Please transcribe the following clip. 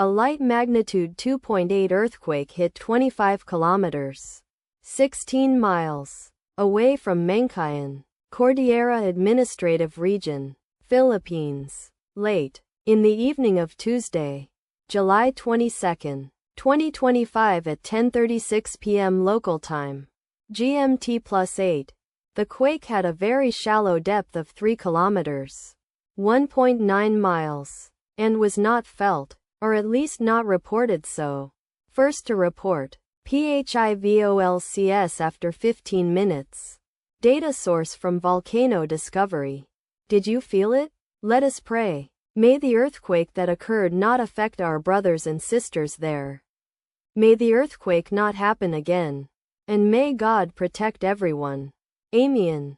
A light magnitude 2.8 earthquake hit 25 kilometers, 16 miles, away from Mankayan, Cordillera Administrative Region, Philippines, late in the evening of Tuesday, July 22, 2025 at 10:36 p.m. local time, GMT+8. The quake had a very shallow depth of 3 kilometers, 1.9 miles, and was not felt, or at least not reported so. First to report, PHIVOLCS after 15 minutes. Data source from Volcano Discovery. Did you feel it? Let us pray. May the earthquake that occurred not affect our brothers and sisters there. May the earthquake not happen again. And may God protect everyone. Amen.